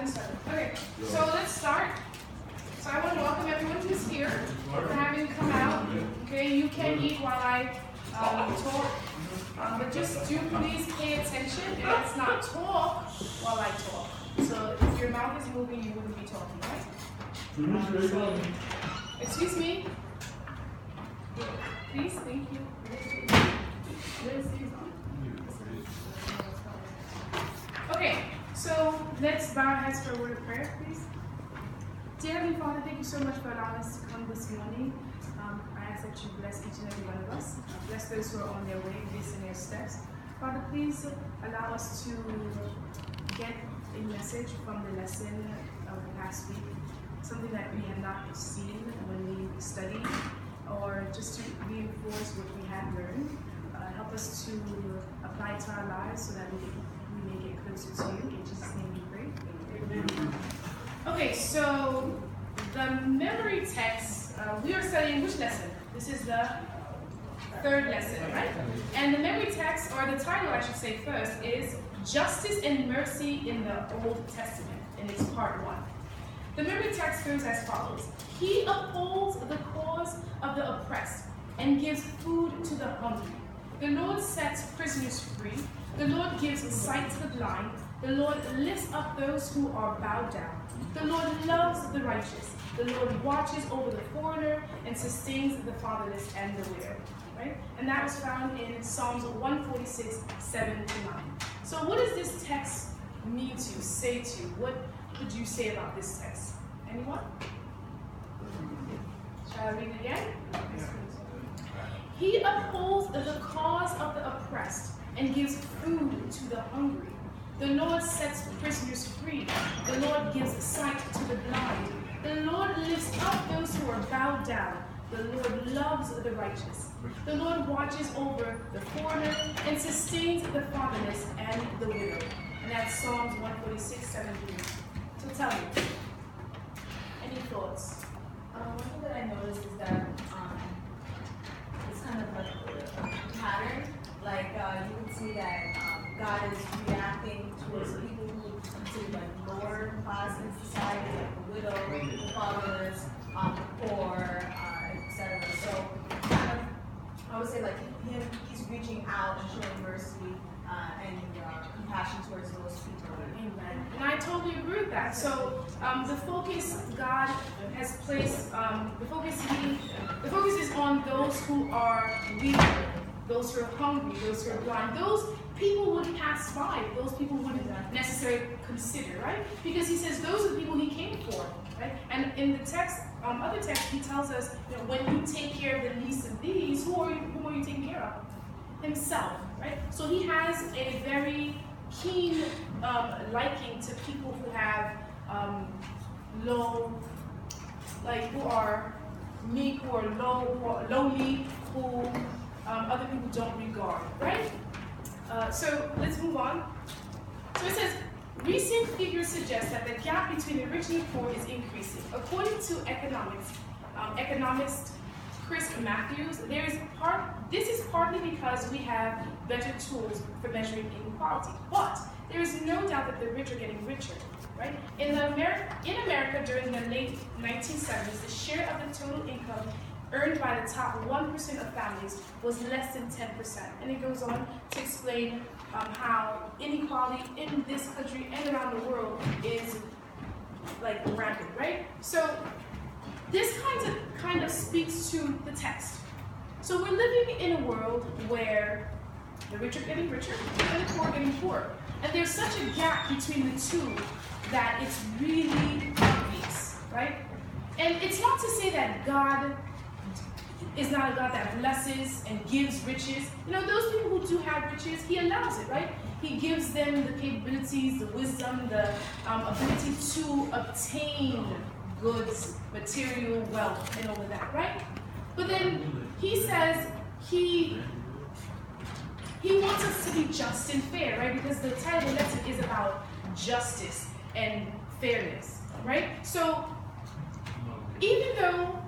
and 7. Okay, so let's start. So I want to welcome everyone who's here for having come out. Okay, you can eat while I talk, but just do please pay attention and let's not talk while I talk. So if your mouth is moving, you wouldn't be talking, right? So, excuse me. Please, thank you. Okay, so let's bow our heads for a word of prayer, please. Dear Heavenly Father, thank you so much for allowing us to come this morning. I ask that you bless each and every one of us. Bless those who are on their way, bless in their steps. Father, please allow us to get a message from the lesson of last week, something that we have not seen when we studied, or just to reinforce what we have learned. Help us to apply it to our lives so that we may get closer to you. In Jesus' name we pray. Amen. Okay, so the memory text, we are studying which lesson? This is the third lesson, right? And the memory text, or the title I should say first, is Justice and Mercy in the Old Testament, and it's part 1. The memory text goes as follows. He upholds the cause of the oppressed and gives food to the hungry. The Lord sets prisoners free. The Lord gives sight to the blind. The Lord lifts up those who are bowed down. The Lord loves the righteous. The Lord watches over the foreigner and sustains the fatherless and the widow. Right? And that was found in Psalms 146, 7 to 9. So what does this text mean to, say to? What would you say about this text? Anyone? Shall I read it again? He upholds the cause of the oppressed and gives food to the hungry. The Lord sets prisoners free. The Lord gives sight to the blind. The Lord lifts up those who are bowed down. The Lord loves the righteous. The Lord watches over the foreigner and sustains the fatherless and the widow. And that's Psalms 146, 7 to 8. So tell me, any thoughts? One thing that I noticed is that it's kind of like a pattern. Like you can see that God is reacting towards people who are considered like lower class in society, like the widow, the fatherless, the poor, etc. So kind of, I would say like he's reaching out and showing mercy and compassion towards those people. Amen. And I totally agree with that. So the focus God has placed, the focus is on those who are weak, those who are hungry, those who are blind. Those people would pass by. Those people wouldn't necessarily consider, right? Because he says those are the people he came for, right? And in the text, other text, he tells us, you know, when you take care of the least of these, who are you taking care of? Himself, right? So he has a very keen liking to people who have low, like who are meek, who are low, who are lowly, who other people don't regard, right? So let's move on. So it says, recent figures suggest that the gap between the rich and the poor is increasing. According to economist Chris Matthews, this is partly because we have better tools for measuring inequality, but there is no doubt that the rich are getting richer, right? In America during the late 1970s, the share of the total income earned by the top 1% of families was less than 10%. And it goes on to explain how inequality in this country and around the world is like rampant, right? So this kind of speaks to the text. So we're living in a world where the rich are getting richer and the poor are getting poorer. And there's such a gap between the two that it's really obvious, right? And it's not to say that God is not a God that blesses and gives riches. You know, those people who do have riches, he allows it, right? He gives them the capabilities, the wisdom, the ability to obtain goods, material wealth, and all of that, right? But then he says he wants us to be just and fair, right? Because the title of the lesson is about justice and fairness, right? So even though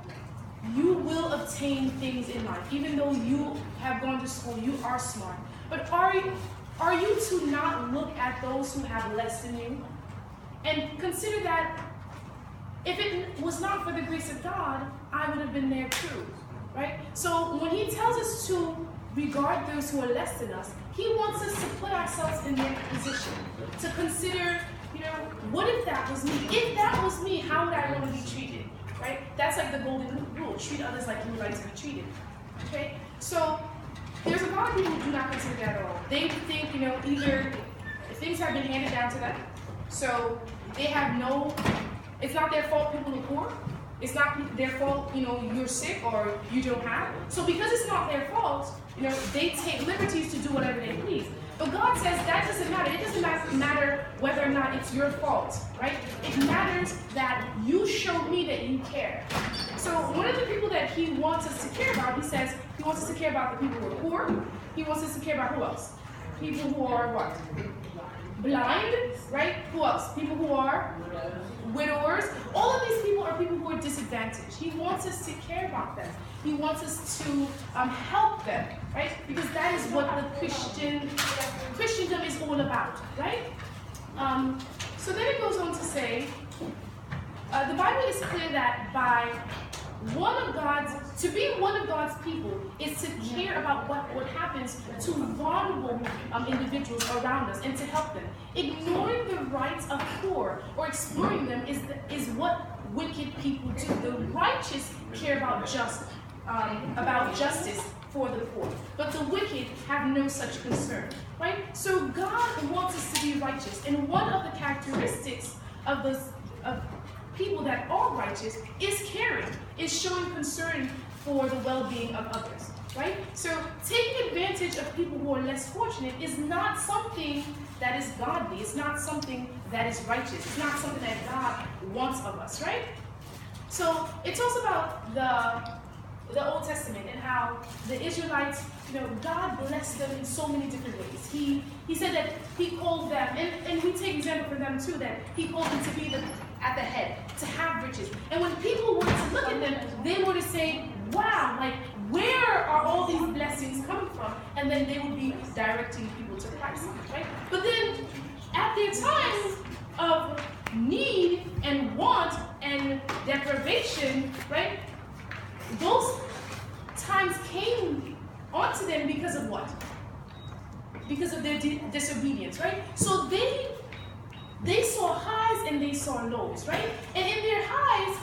you will obtain things in life, even though you have gone to school, you are smart, but are you to not look at those who have less than you And consider that if it was not for the grace of God, I would have been there too, right? So when he tells us to regard those who are less than us, he wants us to put ourselves in their position, to consider, what if that was me? If that was me, how would I want to be treated, right? That's like the golden rule, treat others like you would like to be treated, okay? So there's a lot of people who do not consider that at all. They think, either things have been handed down to them, so they have it's not their fault people are poor. It's not their fault, you're sick or you don't have. So because it's not their fault, they take liberties to do whatever they please. But God says that doesn't matter. It doesn't matter whether or not it's your fault, right? It matters that you show me that you care. So one of the people that he wants us to care about, he says he wants us to care about the people who are poor. He wants us to care about who else? People who are what? Blind, right? Who else? People who are widowers. All of these people are people who are disadvantaged. He wants us to care about them. He wants us to help them, right? Because that is what the Christendom is all about, right? So then it goes on to say, the Bible is clear that to be one of God's people is to care about what happens to vulnerable individuals around us and to help them. Ignoring the rights of poor or exploring them is what wicked people do. The righteous care about justice for the poor, but the wicked have no such concern, right? So God wants us to be righteous, and one of the characteristics of people that are righteous is caring, is showing concern for the well-being of others, right? So taking advantage of people who are less fortunate is not something that is godly. It's not something that is righteous. It's not something that God wants of us, right? So it talks about the Old Testament and how the Israelites, God blessed them in so many different ways. He said that he called them, and we take example for them too, that he called them to be at the head, to have riches. And when people were to look at them, they were to say, wow, like, where are all these blessings coming from? And then they would be directing people to Christ, right? But then, at their times of need and want and deprivation, right, those times came onto them because of what? Because of their disobedience, right? So they saw highs and they saw lows, right? And in their highs,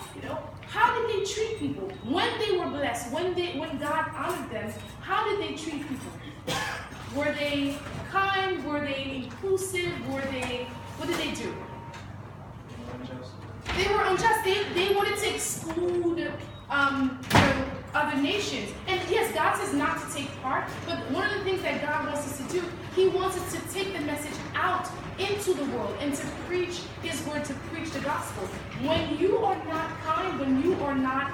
how did they treat people? When they were blessed, when God honored them, how did they treat people? Were they kind? Were they inclusive? What did they do? They were unjust. They wanted to exclude other nations. And yes, God says not to take part, but one of the things that God wants us to do, he wants us to take the message out into the world and to preach his word, to preach the gospel. When you are not kind, when you are not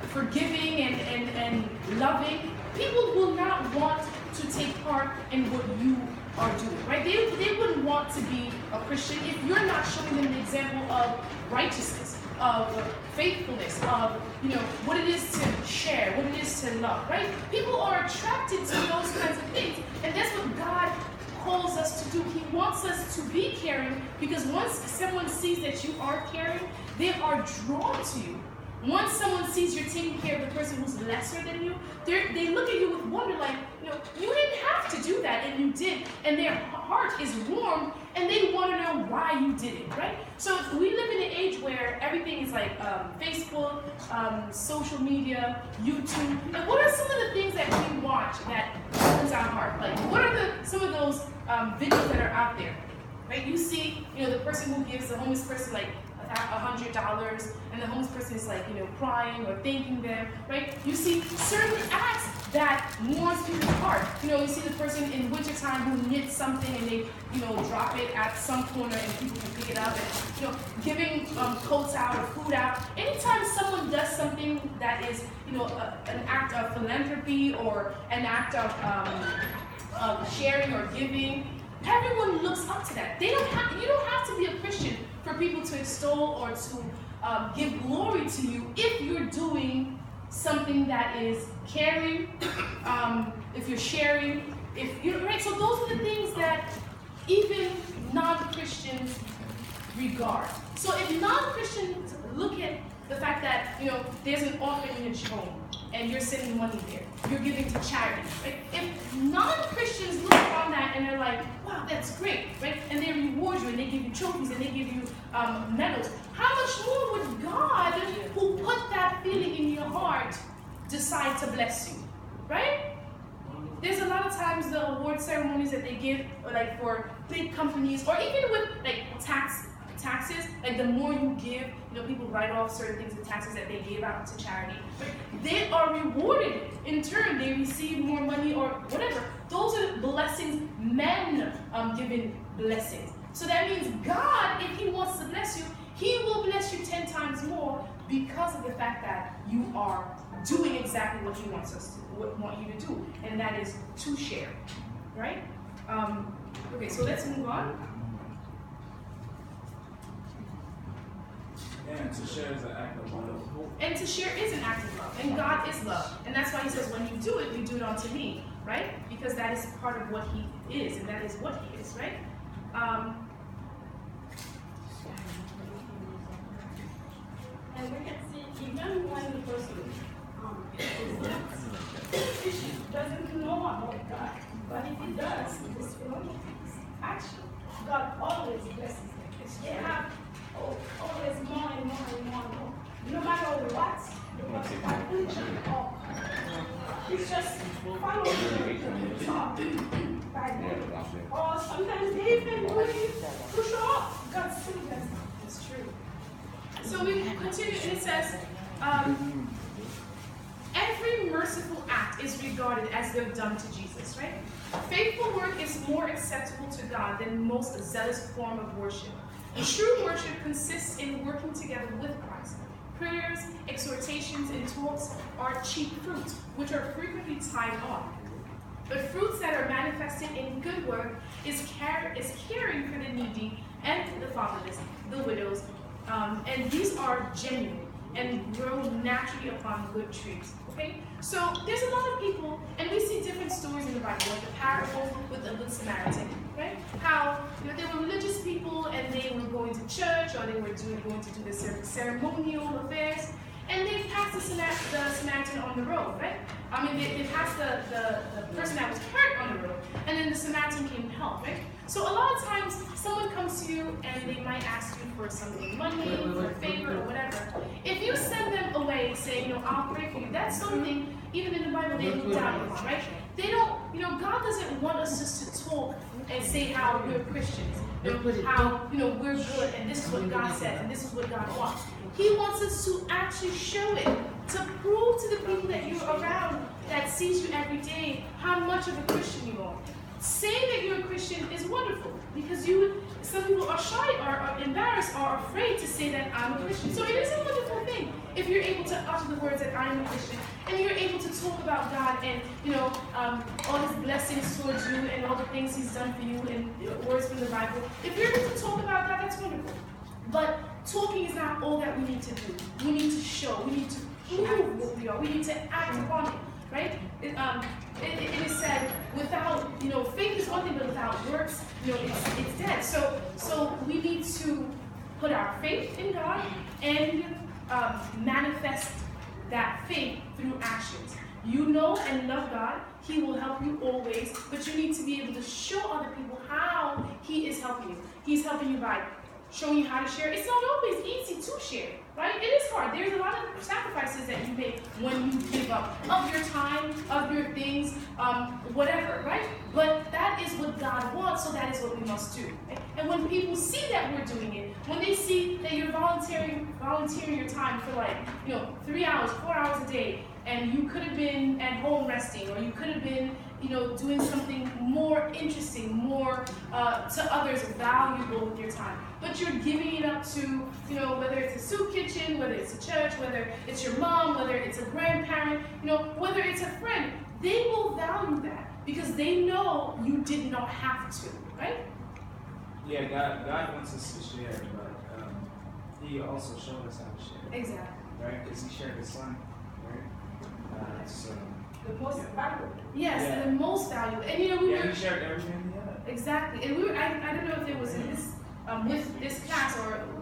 forgiving and loving, people will not want to take part in what you are doing, right? They wouldn't want to be a Christian if you're not showing them the example of righteousness, of faithfulness, of what it is to share, what it is to love, right? People are attracted to those kinds of things, and that's what God calls us to do. He wants us to be caring, because once someone sees that you are caring, they are drawn to you. Once someone sees you're taking care of the person who's lesser than you, they look at you with wonder, like, you didn't have to do that, and you did, and their heart is warm, and they want to know why you did it, right? So we live in an age where everything is like Facebook, social media, YouTube. And what are some of the things that we watch that warms our heart? Like, what are some of those videos that are out there, right? You see, the person who gives the homeless person like $100, and the homeless person is like, crying or thanking them, right? You see certain acts that warms people's heart. You see the person in wintertime who knits something and they, drop it at some corner and people can pick it up, and, giving coats out or food out. Anytime someone does something that is, an act of philanthropy or an act of sharing or giving, everyone looks up to that. You don't have to be a Christian for people to extol or to give glory to you if you're doing something that is caring, if you're sharing, right? So those are the things that even non-Christians regard. So if non-Christians look at the fact that, there's an orphanage home and you're sending money there, you're giving to charity, right? If non-Christians look upon that and they're like, wow, that's great, right? And they reward you and they give you trophies and they give you medals, how much more would God, who put that feeling in your heart, decide to bless you, right? There's a lot of times the award ceremonies that they give, or like for big companies, or even with like taxes, like the more you give, people write off certain things, the taxes that they give out to charity. They are rewarded in turn. They receive more money or whatever. Those are blessings, men given blessings. So that means God, if He wants to bless you, He will bless you 10 times more because of the fact that you are doing exactly what He wants want you to do, and that is to share, right? Okay, so let's move on. And to share is an act of love. And to share is an act of love, and God is love, and that's why He says, when you do it unto me, right? Because that is part of what He is, and that is what He is, right? And we can see even when the person doesn't know about God, but if he does, this actually, God always blesses them. They have always more and more and more and more. No matter what, because God will up. It's just following by them. Or sometimes they even push off God's goodness. It's true. So we continue, and it says, every merciful act is regarded as though done to Jesus, right? Faithful work is more acceptable to God than most zealous form of worship. True worship consists in working together with Christ. Prayers, exhortations, and talks are cheap fruits, which are frequently tied on. But fruits that are manifested in good work is caring for the needy and the fatherless, the widows, and these are genuine and grow naturally upon good trees. Okay? So there's a lot of people, and we see different stories in the Bible, like the parable with the Good Samaritan, right? How they were religious people and they were going to church, or they were going to do the ceremonial affairs, and they passed the Samaritan on the road, right? I mean, they passed the person that was hurt on the road, and then the Samaritan came and helped, right? So a lot of times, someone comes to you and they might ask you for something, money, for a favor, or whatever. If you send them away saying, I'll pray for you, that's something, even in the Bible, they look down upon, right? They don't, God doesn't want us just to talk and say how we're Christians, how, we're good, and this is what God says, and this is what God wants. He wants us to actually show it, to prove to the people that you're around, that sees you every day, how much of a Christian you are. Saying that you're a Christian is wonderful, because some people are shy or are embarrassed or afraid to say that I'm a Christian. So it is a wonderful thing if you're able to utter the words that I'm a Christian, and you're able to talk about God and all His blessings towards you and all the things He's done for you and words from the Bible. If you're able to talk about God, that's wonderful. But talking is not all that we need to do. We need to show. We need to prove what we are. We need to act upon it. Right? It is said, without, faith is one thing, but without works, it's dead. So we need to put our faith in God and manifest that faith through actions. You know and love God. He will help you always, but you need to be able to show other people how He is helping you. He's helping you by showing you how to share. It's not always easy to share, right? It is hard. There's a lot of sacrifices that you make when you give up of your time, of your things, whatever, right? But that is what God wants, so that is what we must do. Right? And when people see that we're doing it, when they see that you're volunteering your time for 3 hours, 4 hours a day, and you could have been at home resting, or you could have been doing something more interesting, more to others valuable with your time. But you're giving it up to, whether it's a soup kitchen, whether it's a church, whether it's your mom, whether it's a grandparent, whether it's a friend. They will value that because they know you did not have to, right? Yeah, God wants us to share, but He also showed us how to share. Exactly. Right? Because He shared His Son, right? So. The most valuable. Yes, Yeah. and the most valuable. And we were. He shared everything He had. Exactly. And I don't know if it was in this with this class or